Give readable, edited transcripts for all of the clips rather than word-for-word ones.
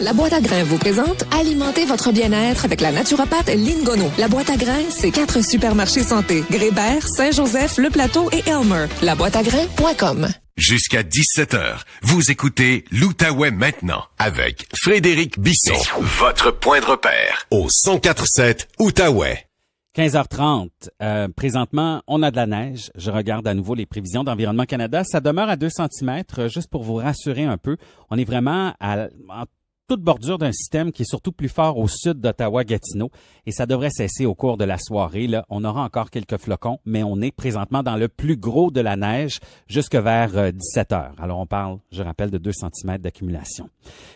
La boîte à grains vous présente Alimentez votre bien-être avec la naturopathe Lynn Gonneau. La boîte à grains, c'est 4 supermarchés santé. Grébert, Saint-Joseph, Le Plateau et Elmer. Laboîteagrains.com. Jusqu'à 17h, vous écoutez l'Outaouais maintenant avec Frédéric Bisson, votre point de repère au 104.7 Outaouais. 15h30. Présentement, on a de la neige. Je regarde à nouveau les prévisions d'Environnement Canada. Ça demeure à 2 cm, juste pour vous rassurer un peu. On est vraiment en toute bordure d'un système qui est surtout plus fort au sud d'Ottawa-Gatineau et ça devrait cesser au cours de la soirée. Là, on aura encore quelques flocons, mais on est présentement dans le plus gros de la neige jusque vers 17 heures. Alors on parle, je rappelle, de 2 cm d'accumulation.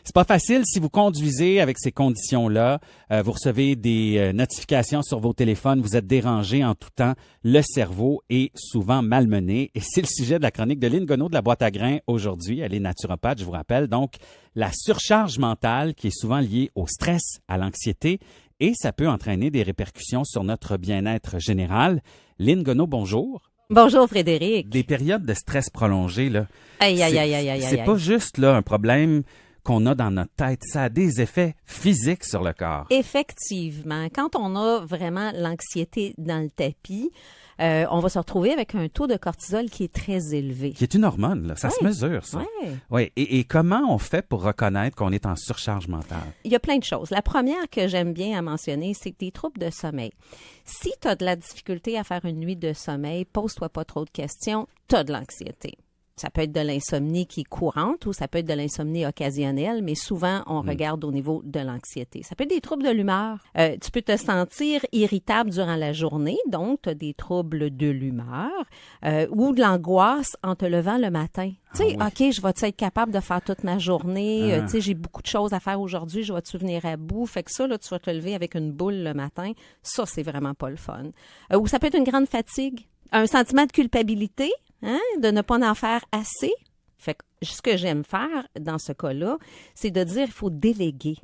C'est pas facile si vous conduisez avec ces conditions-là. Vous recevez des notifications sur vos téléphones, vous êtes dérangé en tout temps. Le cerveau est souvent malmené et c'est le sujet de la chronique de Lynn Gonneau de la boîte à grains aujourd'hui. Elle est naturopathe, je vous rappelle. Donc, la surcharge mentale qui est souvent liée au stress, à l'anxiété, et ça peut entraîner des répercussions sur notre bien-être général. Lynn Gonneau, bonjour. Bonjour Frédéric. Des périodes de stress prolongées, là. Aïe. C'est pas juste là un problème qu'on a dans notre tête, ça a des effets physiques sur le corps. Effectivement, quand on a vraiment l'anxiété dans le tapis, on va se retrouver avec un taux de cortisol qui est très élevé. Qui est une hormone, là. Ça se mesure, ça. Oui. Ouais. Et comment on fait pour reconnaître qu'on est en surcharge mentale? Il y a plein de choses. La première que j'aime bien à mentionner, c'est tes troubles de sommeil. Si tu as de la difficulté à faire une nuit de sommeil, pose-toi pas trop de questions, tu as de l'anxiété. Ça peut être de l'insomnie qui est courante ou ça peut être de l'insomnie occasionnelle, mais souvent, on regarde au niveau de l'anxiété. Ça peut être des troubles de l'humeur. Tu peux te sentir irritable durant la journée, donc tu as des troubles de l'humeur ou de l'angoisse en te levant le matin. Tu sais, OK, je vais-tu être capable de faire toute ma journée? Tu sais, j'ai beaucoup de choses à faire aujourd'hui, je vais-tu venir à bout? Fait que ça, là, tu vas te lever avec une boule le matin. Ça, c'est vraiment pas le fun. Ou ça peut être une grande fatigue, un sentiment de culpabilité. De ne pas en faire assez. Fait que ce que j'aime faire dans ce cas-là, c'est de dire qu'il faut déléguer.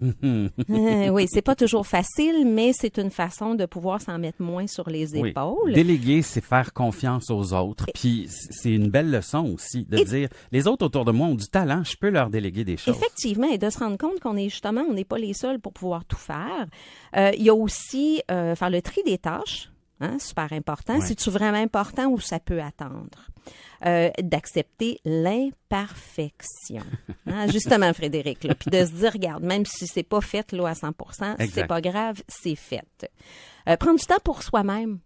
Oui, c'est pas toujours facile, mais c'est une façon de pouvoir s'en mettre moins sur les épaules. Déléguer, c'est faire confiance aux autres. Puis c'est une belle leçon aussi de dire, les autres autour de moi ont du talent, je peux leur déléguer des choses. Effectivement, et de se rendre compte qu'on est justement, on n'est pas les seuls pour pouvoir tout faire. Il y a aussi faire le tri des tâches. Super important. Ouais. C'est-tu vraiment important ou ça peut attendre? D'accepter l'imperfection. Justement, Frédéric. Là. Puis de se dire, regarde, même si c'est pas fait là, à 100%, c'est pas grave, c'est fait. Prendre du temps pour soi-même.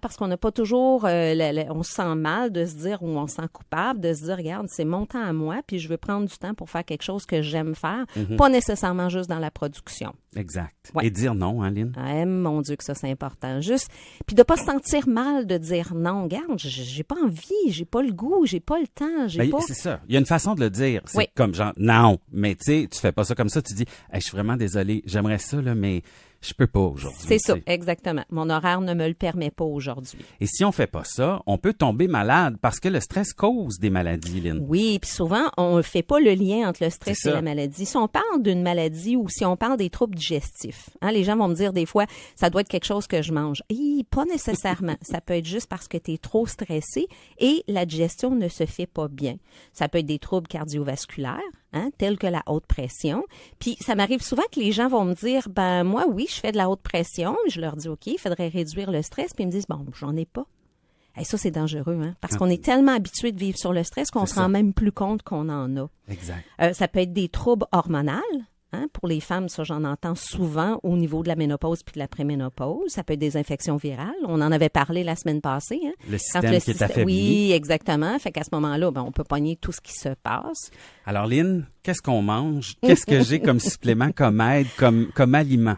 Parce qu'on n'a pas toujours, on se sent mal de se dire ou on se sent coupable de se dire, regarde, c'est mon temps à moi, puis je veux prendre du temps pour faire quelque chose que j'aime faire, pas nécessairement juste dans la production. Exact. Ouais. Et dire non, hein, Lynn? Mon Dieu que ça, c'est important. Juste, puis de pas se sentir mal de dire non. Regarde, j'ai pas envie, j'ai pas le goût, j'ai pas le temps, C'est ça. Il y a une façon de le dire. C'est comme genre, non. Mais tu sais, tu fais pas ça comme ça. Tu dis, hey, je suis vraiment désolé, j'aimerais ça, là, mais je peux pas aujourd'hui. C'est ça, exactement. Mon horaire ne me le permet pas aujourd'hui. Et si on fait pas ça, on peut tomber malade parce que le stress cause des maladies, Lynn. Oui, puis souvent, on ne fait pas le lien entre le stress et la maladie. Si on parle d'une maladie ou si on parle des troubles digestifs, les gens vont me dire des fois, ça doit être quelque chose que je mange. Pas nécessairement. Ça peut être juste parce que tu es trop stressé et la digestion ne se fait pas bien. Ça peut être des troubles cardiovasculaires, tels que la haute pression. Puis ça m'arrive souvent que les gens vont me dire, ben moi, oui, je fais de la haute pression. Je leur dis, OK, il faudrait réduire le stress. Puis ils me disent, bon, j'en ai pas. Et ça, c'est dangereux, parce qu'on est tellement habitué de vivre sur le stress qu'on se rend même plus compte qu'on en a. Exact. Ça peut être des troubles hormonaux. Pour les femmes, ça, j'en entends souvent au niveau de la ménopause puis de la préménopause. Ça peut être des infections virales. On en avait parlé la semaine passée. Le système qui est affaibli. Oui, exactement. Fait qu'à ce moment-là, on peut pogner tout ce qui se passe. Alors, Lynn, qu'est-ce qu'on mange? Qu'est-ce que j'ai comme supplément, comme aide, comme aliment?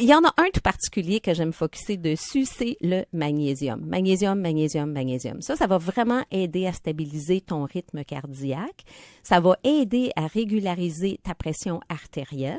Il y en a un tout particulier que j'aime focusser dessus, c'est le magnésium. Magnésium. Ça va vraiment aider à stabiliser ton rythme cardiaque. Ça va aider à régulariser ta pression artérielle.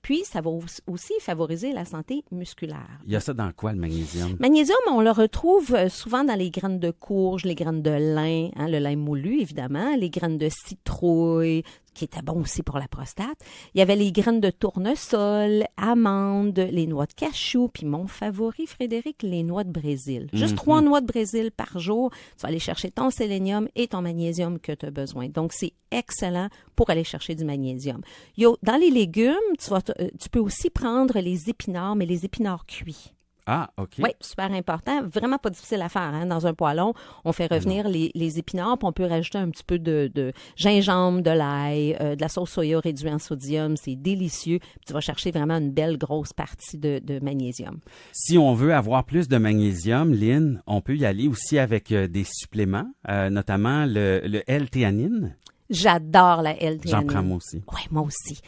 Puis, ça va aussi favoriser la santé musculaire. Il y a ça dans quoi, le magnésium? Magnésium, on le retrouve souvent dans les graines de courge, les graines de lin, le lin moulu, évidemment, les graines de citrouille, qui était bon aussi pour la prostate. Il y avait les graines de tournesol, amandes, les noix de cachou, puis mon favori, Frédéric, les noix de Brésil. Juste 3 noix de Brésil par jour. Tu vas aller chercher ton sélénium et ton magnésium que tu as besoin. Donc, c'est excellent pour aller chercher du magnésium. Dans les légumes, tu peux aussi prendre les épinards, mais les épinards cuits. Ah, OK. Oui, super important. Vraiment pas difficile à faire. Hein? Dans un poêlon, on fait revenir les épinards, puis on peut rajouter un petit peu de gingembre, de l'ail, de la sauce soya réduite en sodium. C'est délicieux. Puis tu vas chercher vraiment une belle grosse partie de magnésium. Si on veut avoir plus de magnésium, Lynn, on peut y aller aussi avec des suppléments, notamment le L-théanine. J'adore la L-théanine. J'en prends moi aussi. Oui, moi aussi.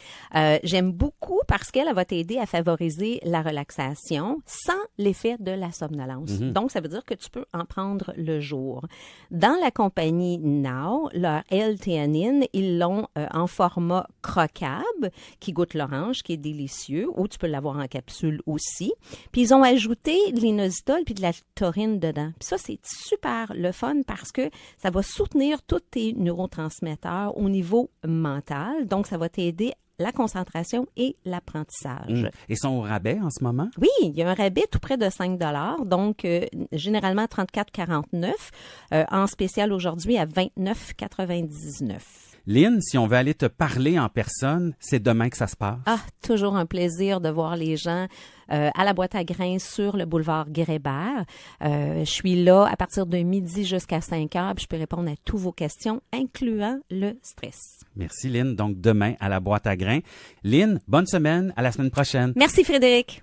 J'aime beaucoup parce qu'elle va t'aider à favoriser la relaxation sans l'effet de la somnolence. Donc, ça veut dire que tu peux en prendre le jour. Dans la compagnie Now, leur L-théanine, ils l'ont en format croquable qui goûte l'orange, qui est délicieux, ou tu peux l'avoir en capsule aussi. Puis, ils ont ajouté de l'inositol puis de la taurine dedans. Puis ça, c'est super le fun parce que ça va soutenir tous tes neurotransmetteurs au niveau mental. Donc, ça va t'aider la concentration et l'apprentissage. Et sont au rabais en ce moment? Oui, il y a un rabais tout près de 5 $, donc généralement 34,49 en spécial aujourd'hui à 29,99 $. Lynn, si on veut aller te parler en personne, c'est demain que ça se passe. Ah, toujours un plaisir de voir les gens à la boîte à grains sur le boulevard Grébert. Je suis là à partir de midi jusqu'à 5 heures, puis je peux répondre à toutes vos questions, incluant le stress. Merci, Lynn. Donc, demain, à la boîte à grains. Lynn, bonne semaine. À la semaine prochaine. Merci, Frédéric.